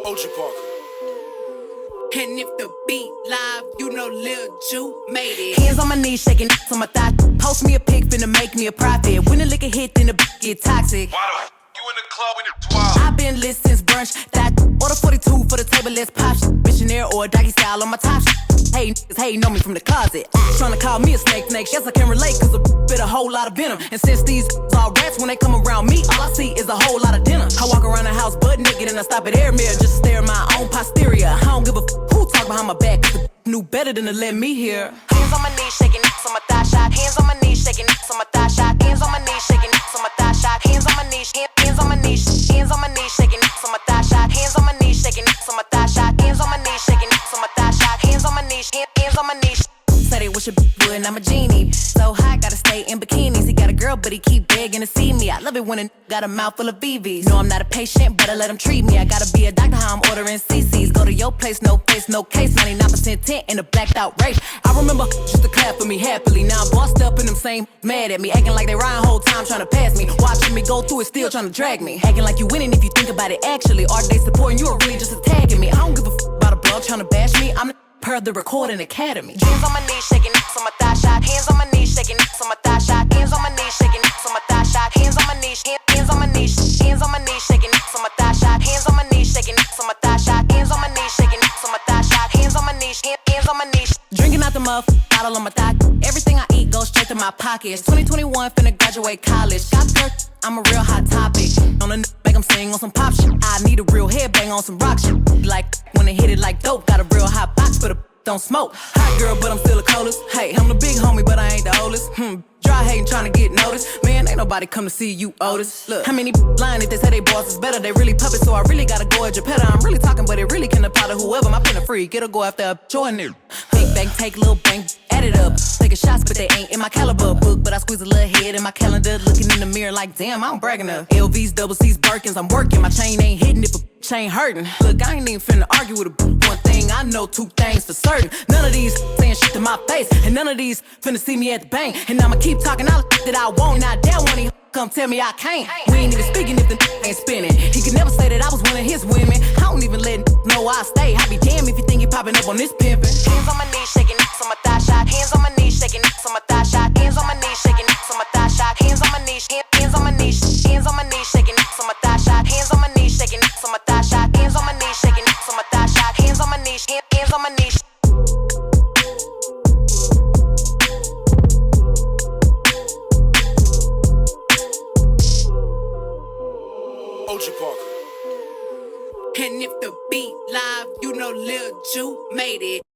OG Parker. And if the beat live, you know Lil Ju made it. Hands on my knees, shaking on my thigh. Post me a pic, finna make me a profit. When the liquor hit, then the get toxic. Why the you in the club when it's wild? I've been lit since brunch. That order 42 for the table, let's pop shit. Missionaire or a doggy style on my top shit. Hey, niggas hating on me from the closet. Tryna call me a snake. Guess I can relate, cause a bit a whole lot of venom. And since these all rats, when they come around me, all I see is a whole lot of denim. I walk around the house butt naked and I stop at air mirror just to stare at my own posterior. I don't give a who talk behind my back, cause the knew better than to let me hear. Hands on my knees, shaking on my thigh shot. Hands on my knees, shaking on my thigh shot. Hands on my knees, shaking on my thigh shot. Hands on my knees, hands on my knees, hands on my knees, shaking on my thigh shot. Hands on my knees, shaking on my thigh shot. Hands on my knees, shaking on my thigh shot. Hands on my knees, hands on my knees. Say they wish a would, and I'm a genie. So hot, gotta stay in bikinis. He got a girl, but he keep begging to see me. I love it when a got a mouth full of BBs. No, I'm not a patient, but I let him treat me. I gotta be a doctor, how I'm ordering CCs. Go to your place, no face, no case. 99% tint in a blacked out race. I remember used to clap for me happily. Now I'm bossed up and them same mad at me. Acting like they riding whole time trying to pass me. Watching me go through it, still trying to drag me. Acting like you winning if you think about it actually. Are they supporting you or really just attacking me? I don't give a about a blog trying to bash me. I'm the per the Recording Academy. Hands on my knees, shaking on my thigh shot. Hands on my knees, shaking on my thigh shot. Hands on my knees, shaking on my thigh shot. Hands on my knees, hands on my knees, hands on my knees, shaking on my thigh shot. Hands on my knees, shaking on my thigh shot. Hands on my knees, shaking on my thigh shot. Hands on my knees, hands on my knees. Drinking out the muff, bottle on my thigh. Everything I eat goes straight to my pockets. 2021, finna graduate college. Got girl, I'm a real hot topic. On a make them sing on some pop shit. I need a real headbang on some rock shit. Like when they hit it like dope. Got a real hot box, but don't smoke. Hot girl, but I'm still the coldest. Hey, I'm the big homie, but I ain't the oldest. Dry hating, trying to get noticed. Man, ain't nobody come to see you, Otis. Look, how many lying if they say they boss is better? They really puppets, so I really gotta go at your petter. I'm really talking, but it really can apply to whoever. My pen a freak, it'll go after a join it. Big bang, take little bang, add it up. Taking shots, but they ain't in my caliber book. But I squeeze a little head in my calendar, looking in the mirror like, damn, I don't bragging up. LVs, double C's, Birkins, I'm working. My chain ain't hitting if a chain hurting. Look, I ain't even finna argue with a one thing. I know two things for certain. None of these saying shit to my face, and none of these finna see me at the bank. And I'ma keep talking all the that I want. Now damn when he come tell me I can't. We ain't even speaking if the ain't spinning. He could never say that I was one of his women. I don't even let know I stay. I be damn if you think you popping up on this pimpin'. Hands on my knees, shaking on my thigh shot. Hands on my knees, shaking on my thigh shot. Hands on my knees, shaking on my thigh shot. Hands on my knees, hands on my knees, hands on my knees, shaking on my thigh shot. Hands on my knees, shaking on my thigh shot. Hands on my knees, shaking on my thigh shot. Hands on my knees, hands on my knees. OG Parker. And if the beat live, you know Lil Ju made it.